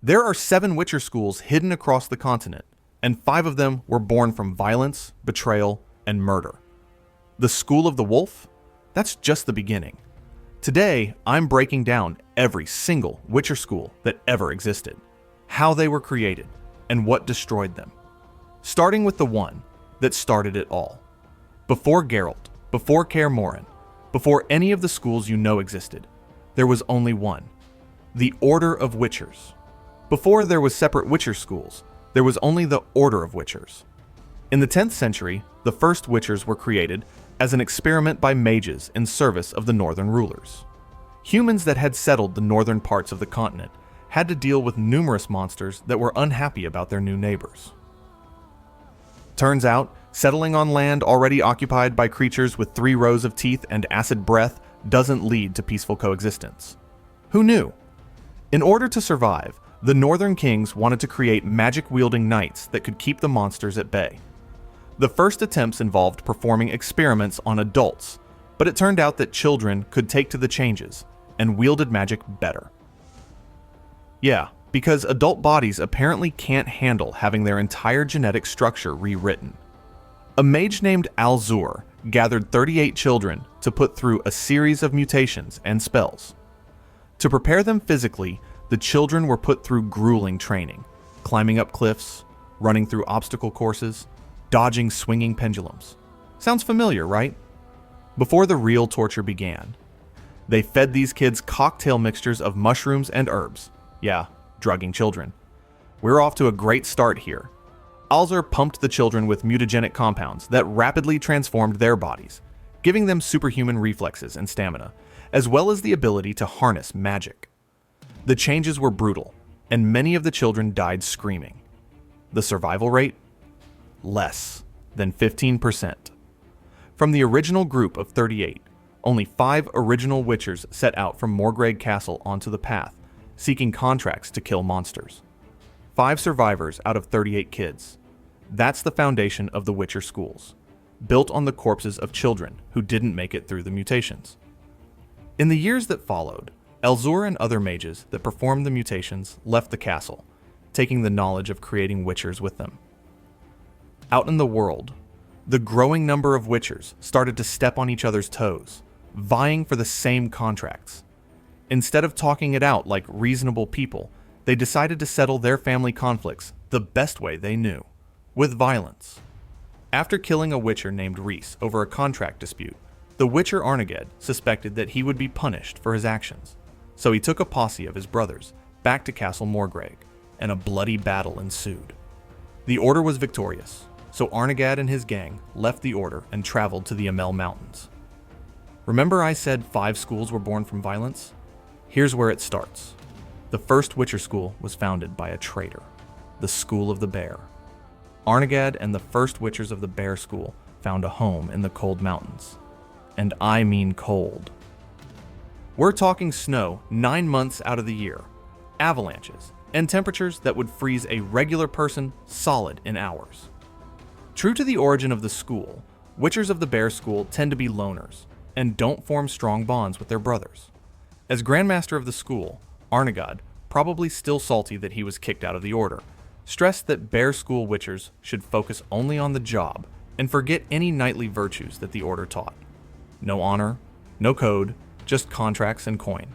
There are 7 Witcher schools hidden across the continent, and 5 of them were born from violence, betrayal, and murder. The School of the Wolf? That's just the beginning. Today, I'm breaking down every single Witcher school that ever existed, how they were created, and what destroyed them. Starting with the one that started it all. Before Geralt, before Kaer Morhen, before any of the schools you know existed, there was only one. The Order of Witchers. Before there was separate Witcher schools, there was only the Order of Witchers. In the 10th century, the first Witchers were created as an experiment by mages in service of the northern rulers. Humans that had settled the northern parts of the continent had to deal with numerous monsters that were unhappy about their new neighbors. Turns out, settling on land already occupied by creatures with 3 rows of teeth and acid breath doesn't lead to peaceful coexistence. Who knew? In order to survive, the northern kings wanted to create magic-wielding knights that could keep the monsters at bay. The first attempts involved performing experiments on adults, but it turned out that children could take to the changes and wielded magic better. Yeah, because adult bodies apparently can't handle having their entire genetic structure rewritten. A mage named Alzur gathered 38 children to put through a series of mutations and spells. To prepare them physically, the children were put through grueling training, climbing up cliffs, running through obstacle courses, dodging swinging pendulums. Sounds familiar, right? Before the real torture began, they fed these kids cocktail mixtures of mushrooms and herbs. Yeah, drugging children. We're off to a great start here. Alzur pumped the children with mutagenic compounds that rapidly transformed their bodies, giving them superhuman reflexes and stamina, as well as the ability to harness magic. The changes were brutal, and many of the children died screaming. The survival rate? Less than 15%. From the original group of 38, only 5 original Witchers set out from Morgrave Castle onto the path, seeking contracts to kill monsters. 5 survivors out of 38 kids. That's the foundation of the Witcher schools, built on the corpses of children who didn't make it through the mutations. In the years that followed, Alzur and other mages that performed the mutations left the castle, taking the knowledge of creating Witchers with them. Out in the world, the growing number of Witchers started to step on each other's toes, vying for the same contracts. Instead of talking it out like reasonable people, they decided to settle their family conflicts the best way they knew, with violence. After killing a Witcher named Rhys over a contract dispute, the Witcher Arneged suspected that he would be punished for his actions, so he took a posse of his brothers back to Castle Morgrave, and a bloody battle ensued. The Order was victorious, so Arneged and his gang left the Order and traveled to the Amell Mountains. Remember I said 5 schools were born from violence? Here's where it starts. The first Witcher school was founded by a traitor, the School of the Bear. Arneged and the first Witchers of the Bear School found a home in the cold mountains. And I mean cold. We're talking snow 9 months out of the year, avalanches, and temperatures that would freeze a regular person solid in hours. True to the origin of the school, Witchers of the Bear School tend to be loners and don't form strong bonds with their brothers. As Grandmaster of the school, Arneged, probably still salty that he was kicked out of the Order, stressed that Bear School Witchers should focus only on the job and forget any knightly virtues that the Order taught. No honor, no code, just contracts and coin.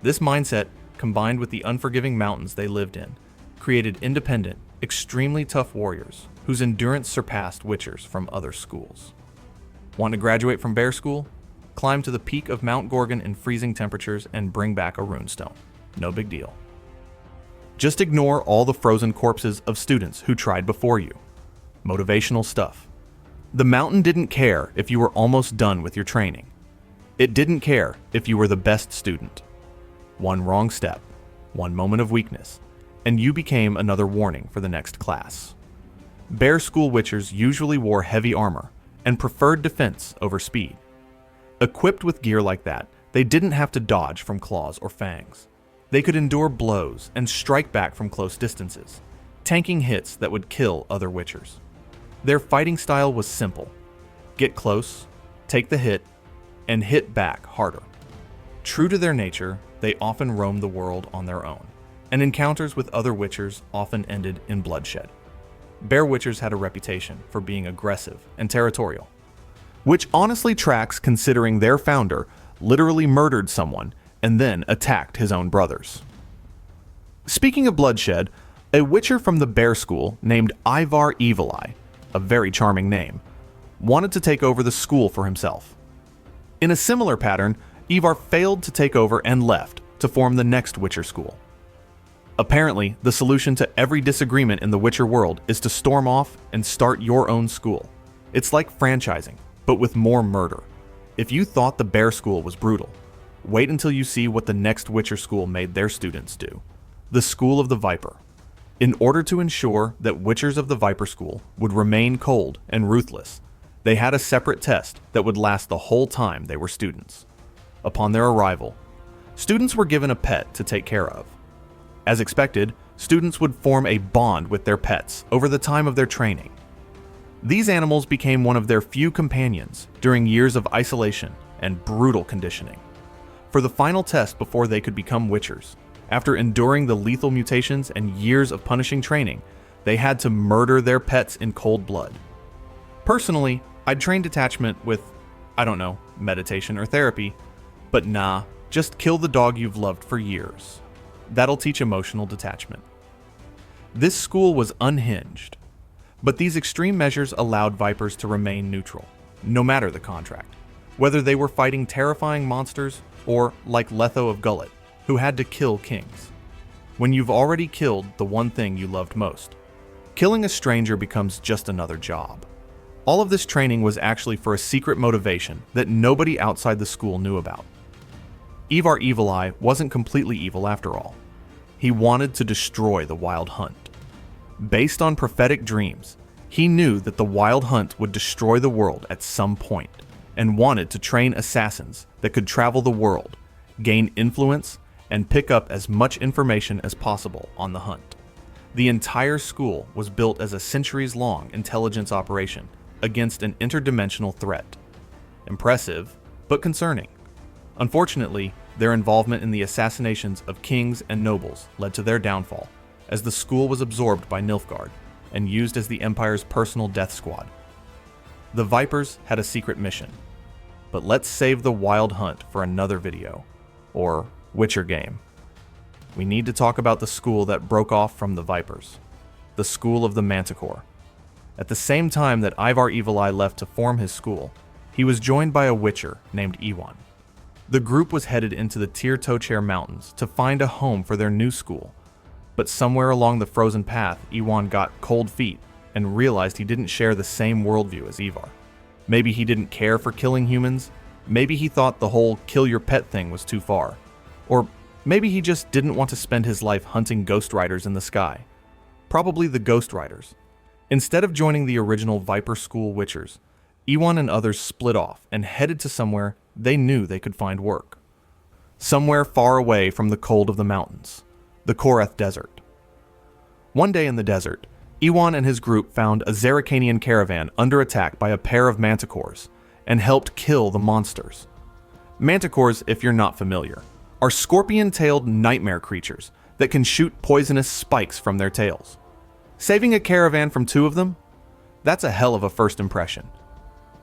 This mindset, combined with the unforgiving mountains they lived in, created independent, extremely tough warriors whose endurance surpassed Witchers from other schools. Want to graduate from Bear School? Climb to the peak of Mount Gorgon in freezing temperatures and bring back a runestone. No big deal. Just ignore all the frozen corpses of students who tried before you. Motivational stuff. The mountain didn't care if you were almost done with your training. It didn't care if you were the best student. One wrong step, one moment of weakness, and you became another warning for the next class. Bear School Witchers usually wore heavy armor and preferred defense over speed. Equipped with gear like that, they didn't have to dodge from claws or fangs. They could endure blows and strike back from close distances, tanking hits that would kill other Witchers. Their fighting style was simple. Get close, take the hit, and hit back harder. True to their nature, they often roamed the world on their own, and encounters with other witchers often ended in bloodshed. Bear witchers had a reputation for being aggressive and territorial, which honestly tracks considering their founder literally murdered someone and then attacked his own brothers. Speaking of bloodshed, a witcher from the Bear School named Ivar Evil Eye, a very charming name, wanted to take over the school for himself. In a similar pattern, Ivar failed to take over and left to form the next Witcher school. Apparently, the solution to every disagreement in the Witcher world is to storm off and start your own school. It's like franchising, but with more murder. If you thought the Bear School was brutal, wait until you see what the next Witcher school made their students do. The School of the Viper. In order to ensure that Witchers of the Viper School would remain cold and ruthless, they had a separate test that would last the whole time they were students. Upon their arrival, students were given a pet to take care of. As expected, students would form a bond with their pets over the time of their training. These animals became one of their few companions during years of isolation and brutal conditioning. For the final test before they could become Witchers, after enduring the lethal mutations and years of punishing training, they had to murder their pets in cold blood. Personally, I'd train detachment with, meditation or therapy, but nah, just kill the dog you've loved for years. That'll teach emotional detachment. This school was unhinged, but these extreme measures allowed Vipers to remain neutral, no matter the contract, whether they were fighting terrifying monsters or like Letho of Gullet, who had to kill kings. When you've already killed the one thing you loved most, killing a stranger becomes just another job. All of this training was actually for a secret motivation that nobody outside the school knew about. Ivar Evil Eye wasn't completely evil after all. He wanted to destroy the Wild Hunt. Based on prophetic dreams, he knew that the Wild Hunt would destroy the world at some point, and wanted to train assassins that could travel the world, gain influence, and pick up as much information as possible on the hunt. The entire school was built as a centuries-long intelligence operation against an interdimensional threat. Impressive, but concerning. Unfortunately, their involvement in the assassinations of kings and nobles led to their downfall, as the school was absorbed by Nilfgaard and used as the Empire's personal death squad. The Vipers had a secret mission, but let's save the Wild Hunt for another video, or Witcher game. We need to talk about the school that broke off from the Vipers, the School of the Manticore. At the same time that Ivar Evil Eye left to form his school, he was joined by a Witcher named Iwan. The group was headed into the Tyr Tochair Mountains to find a home for their new school, but somewhere along the frozen path, Iwan got cold feet and realized he didn't share the same worldview as Ivar. Maybe he didn't care for killing humans, maybe he thought the whole kill your pet thing was too far, or maybe he just didn't want to spend his life hunting Ghost Riders in the sky. Probably the Ghost Riders. Instead of joining the original Viper School Witchers, Iwan and others split off and headed to somewhere they knew they could find work. Somewhere far away from the cold of the mountains, the Korath Desert. One day in the desert, Iwan and his group found a Zerrikanian caravan under attack by a pair of manticores and helped kill the monsters. Manticores, if you're not familiar, are scorpion-tailed nightmare creatures that can shoot poisonous spikes from their tails. Saving a caravan from two of them? That's a hell of a first impression.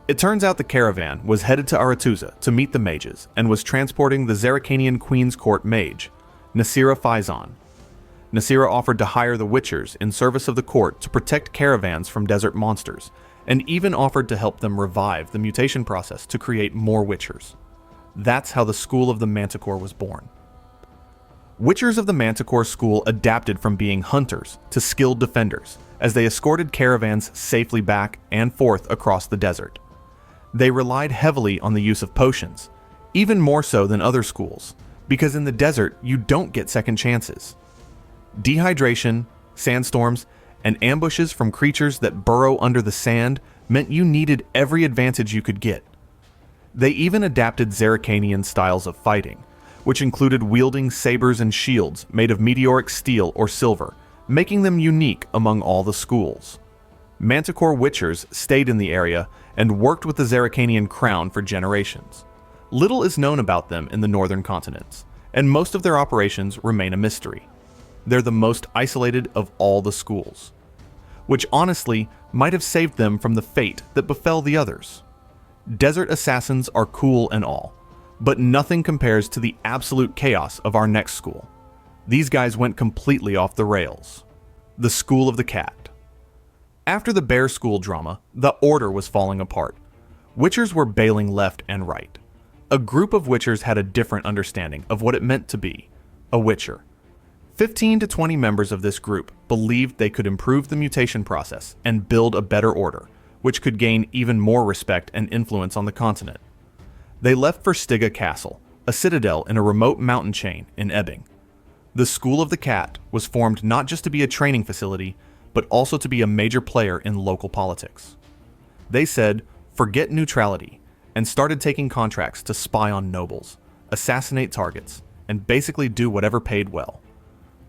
It turns out the caravan was headed to Aretuza to meet the mages and was transporting the Zerrikanian Queen's Court mage, Nasira Faizan. Nasira offered to hire the Witchers in service of the court to protect caravans from desert monsters, and even offered to help them revive the mutation process to create more Witchers. That's how the School of the Manticore was born. Witchers of the Manticore School adapted from being hunters to skilled defenders as they escorted caravans safely back and forth across the desert. They relied heavily on the use of potions, even more so than other schools, because in the desert you don't get second chances. Dehydration, sandstorms, and ambushes from creatures that burrow under the sand meant you needed every advantage you could get. They even adapted Zerrikanian styles of fighting, which included wielding sabers and shields made of meteoric steel or silver, making them unique among all the schools. Manticore Witchers stayed in the area and worked with the Zerrikanian crown for generations. Little is known about them in the northern continents, and most of their operations remain a mystery. they're the most isolated of all the schools, which honestly might have saved them from the fate that befell the others. Desert assassins are cool and all, but nothing compares to the absolute chaos of our next school. These guys went completely off the rails. The School of the Cat. After the Bear School drama, the Order was falling apart. Witchers were bailing left and right. A group of Witchers had a different understanding of what it meant to be a Witcher. 15 to 20 members of this group believed they could improve the mutation process and build a better order, which could gain even more respect and influence on the continent. They left for Stygia Castle, a citadel in a remote mountain chain in Ebbing. The School of the Cat was formed not just to be a training facility, but also to be a major player in local politics. They said, forget neutrality, and started taking contracts to spy on nobles, assassinate targets, and basically do whatever paid well.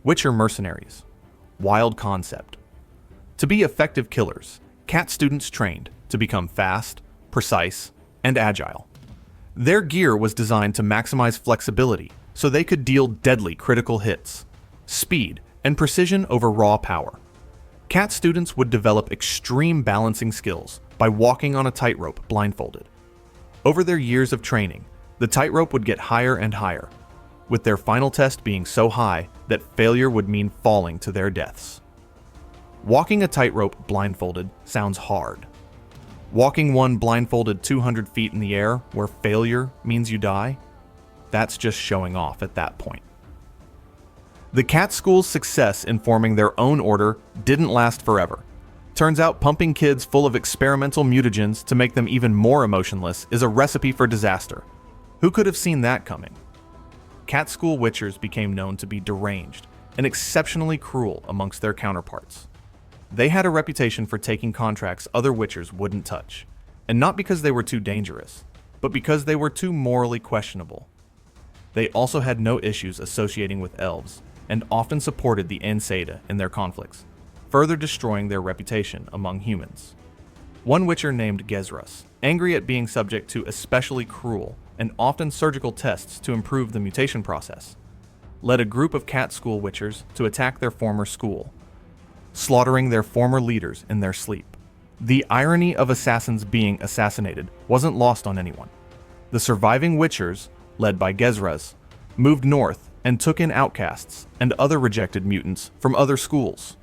Witcher mercenaries. Wild concept. To be effective killers, Cat students trained to become fast, precise, and agile. Their gear was designed to maximize flexibility so they could deal deadly critical hits, speed, and precision over raw power. Cat students would develop extreme balancing skills by walking on a tightrope blindfolded. Over their years of training, the tightrope would get higher and higher, with their final test being so high that failure would mean falling to their deaths. Walking a tightrope blindfolded sounds hard. Walking one blindfolded 200 feet in the air where failure means you die? That's just showing off at that point. The Cat School's success in forming their own order didn't last forever. Turns out pumping kids full of experimental mutagens to make them even more emotionless is a recipe for disaster. Who could have seen that coming? Cat School Witchers became known to be deranged and exceptionally cruel amongst their counterparts. They had a reputation for taking contracts other Witchers wouldn't touch, and not because they were too dangerous, but because they were too morally questionable. They also had no issues associating with elves, and often supported the Aenseda in their conflicts, further destroying their reputation among humans. One Witcher named Gezras, angry at being subject to especially cruel and often surgical tests to improve the mutation process, led a group of Cat School Witchers to attack their former school, slaughtering their former leaders in their sleep. The irony of assassins being assassinated wasn't lost on anyone. The surviving Witchers, led by Gezras, moved north and took in outcasts and other rejected mutants from other schools.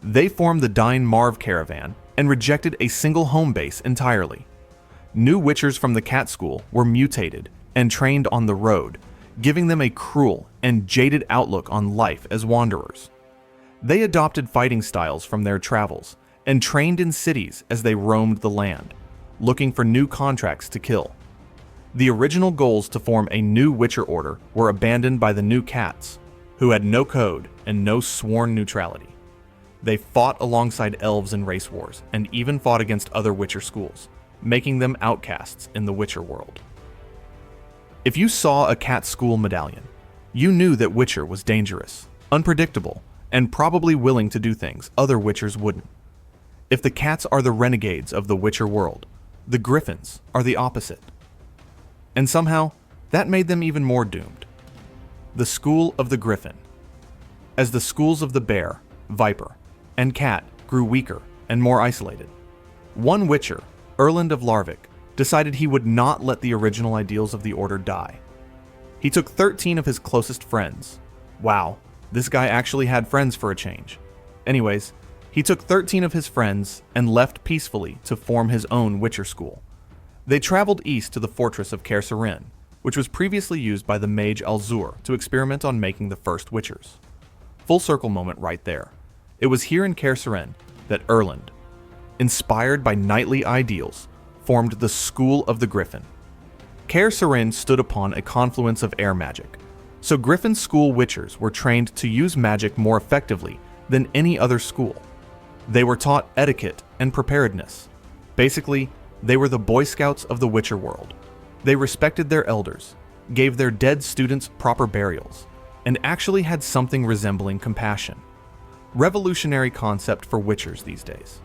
They formed the Dine Marv Caravan and rejected a single home base entirely. New Witchers from the Cat School were mutated and trained on the road, giving them a cruel and jaded outlook on life as wanderers. They adopted fighting styles from their travels and trained in cities as they roamed the land, looking for new contracts to kill. The original goals to form a new Witcher order were abandoned by the new Cats, who had no code and no sworn neutrality. They fought alongside elves in race wars and even fought against other Witcher schools, making them outcasts in the Witcher world. If you saw a Cat School medallion, you knew that Witcher was dangerous, unpredictable, and probably willing to do things other Witchers wouldn't. If the Cats are the renegades of the Witcher world, the Griffins are the opposite. And somehow, that made them even more doomed. The School of the Griffin. As the schools of the Bear, Viper, and Cat grew weaker and more isolated, one Witcher, Erland of Larvik, decided he would not let the original ideals of the Order die. He took 13 of his closest friends. Wow, this guy actually had friends for a change. Anyways, he took 13 of his friends and left peacefully to form his own Witcher school. They traveled east to the fortress of Kaer Seren, which was previously used by the mage Alzur to experiment on making the first Witchers. Full circle moment right there. It was here in Kaer Seren that Erland, inspired by knightly ideals, formed the School of the Griffin. Kaer Seren stood upon a confluence of air magic, so Griffin School Witchers were trained to use magic more effectively than any other school. They were taught etiquette and preparedness. Basically, they were the Boy Scouts of the Witcher world. They respected their elders, gave their dead students proper burials, and actually had something resembling compassion. Revolutionary concept for Witchers these days.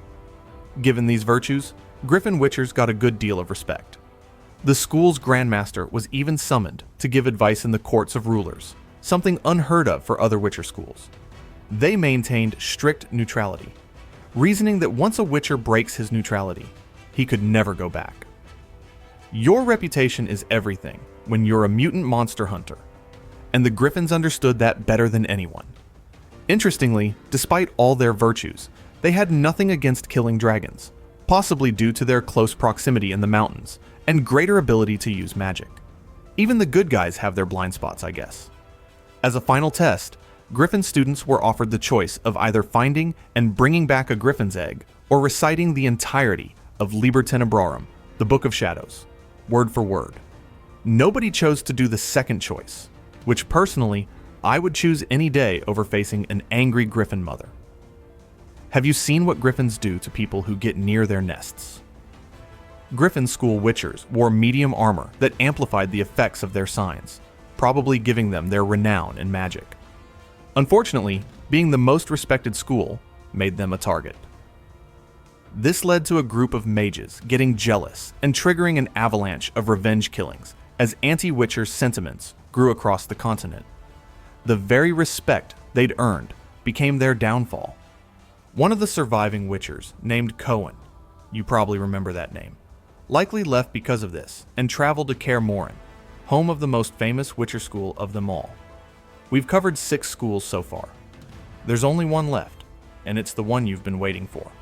Given these virtues, Griffin Witchers got a good deal of respect. The school's Grandmaster was even summoned to give advice in the courts of rulers, something unheard of for other Witcher schools. They maintained strict neutrality, reasoning that once a Witcher breaks his neutrality, he could never go back. Your reputation is everything when you're a mutant monster hunter, and the Griffins understood that better than anyone. Interestingly, despite all their virtues, they had nothing against killing dragons, possibly due to their close proximity in the mountains and greater ability to use magic. Even the good guys have their blind spots, I guess. As a final test, Griffin students were offered the choice of either finding and bringing back a Griffin's egg or reciting the entirety of Liber Tenebrarum, the Book of Shadows, word for word. Nobody chose to do the second choice, which personally, I would choose any day over facing an angry Griffin mother. Have you seen what Griffins do to people who get near their nests? Griffin school Witchers wore medium armor that amplified the effects of their signs, probably giving them their renown in magic. Unfortunately, being the most respected school made them a target. This led to a group of mages getting jealous and triggering an avalanche of revenge killings as anti-Witcher sentiments grew across the continent. The very respect they'd earned became their downfall. One of the surviving Witchers, named Cohen, you probably remember that name, likely left because of this and traveled to Kaer Morhen, home of the most famous Witcher school of them all. We've covered 6 schools so far. There's only one left, and it's the one you've been waiting for.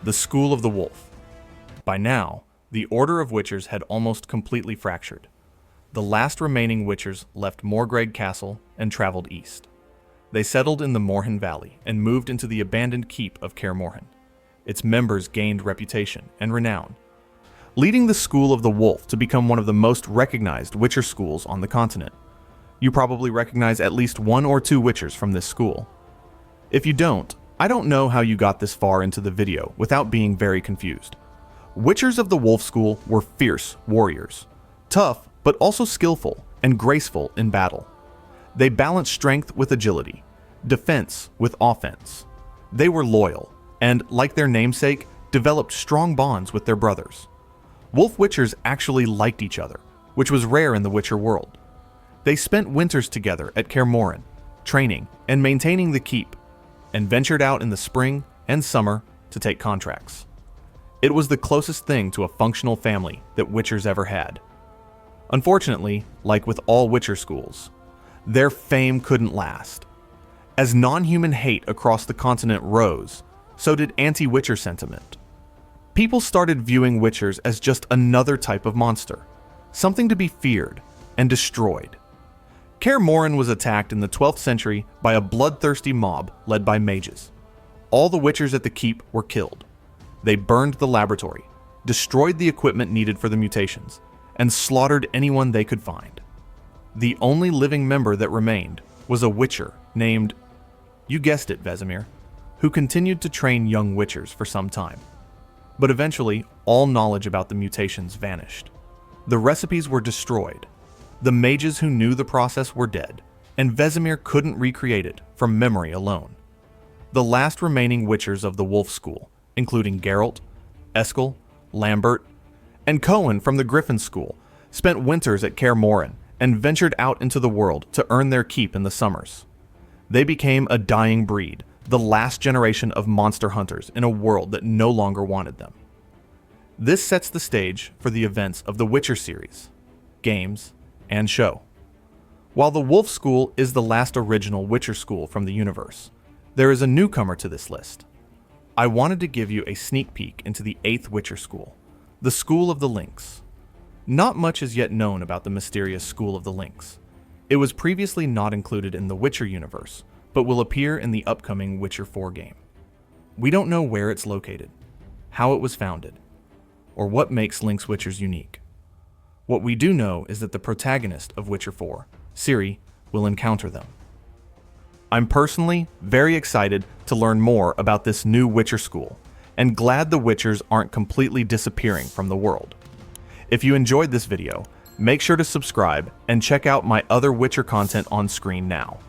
The School of the Wolf. By now, the Order of Witchers had almost completely fractured. The last remaining Witchers left Morgreg Castle and traveled east. They settled in the Morhen Valley and moved into the abandoned keep of Kaer Morhen. Its members gained reputation and renown, leading the School of the Wolf to become one of the most recognized Witcher schools on the continent. You probably recognize at least 1 or 2 Witchers from this school. If you don't, I don't know how you got this far into the video without being very confused. Witchers of the Wolf School were fierce warriors, tough but also skillful and graceful in battle. They balanced strength with agility, defense with offense. They were loyal and, like their namesake, developed strong bonds with their brothers. Wolf Witchers actually liked each other, which was rare in the Witcher world. They spent winters together at Kaer Morhen, training and maintaining the keep, and ventured out in the spring and summer to take contracts. It was the closest thing to a functional family that Witchers ever had. Unfortunately, like with all Witcher schools, their fame couldn't last. As non-human hate across the continent rose, so did anti-Witcher sentiment. People started viewing Witchers as just another type of monster, something to be feared and destroyed. Kaer Morhen was attacked in the 12th century by a bloodthirsty mob led by mages. All the Witchers at the keep were killed. They burned the laboratory, destroyed the equipment needed for the mutations, and slaughtered anyone they could find. The only living member that remained was a Witcher named, you guessed it, Vesemir, who continued to train young Witchers for some time. But eventually, all knowledge about the mutations vanished. The recipes were destroyed. The mages who knew the process were dead, and Vesemir couldn't recreate it from memory alone. The last remaining Witchers of the Wolf School, including Geralt, Eskel, Lambert, and Cohen from the Griffin School, spent winters at Kaer Morhen and ventured out into the world to earn their keep in the summers. They became a dying breed, the last generation of monster hunters in a world that no longer wanted them. This sets the stage for the events of the Witcher series, games, and show. While the Wolf School is the last original Witcher school from the universe, there is a newcomer to this list. I wanted to give you a sneak peek into the 8th Witcher school, the School of the Lynx. Not much is yet known about the mysterious School of the Lynx. It was previously not included in the Witcher universe, but will appear in the upcoming Witcher 4 game. We don't know where it's located, how it was founded, or what makes Lynx Witchers unique. What we do know is that the protagonist of Witcher 4, Ciri, will encounter them. I'm personally very excited to learn more about this new Witcher school, and glad the Witchers aren't completely disappearing from the world. If you enjoyed this video, make sure to subscribe and check out my other Witcher content on screen now.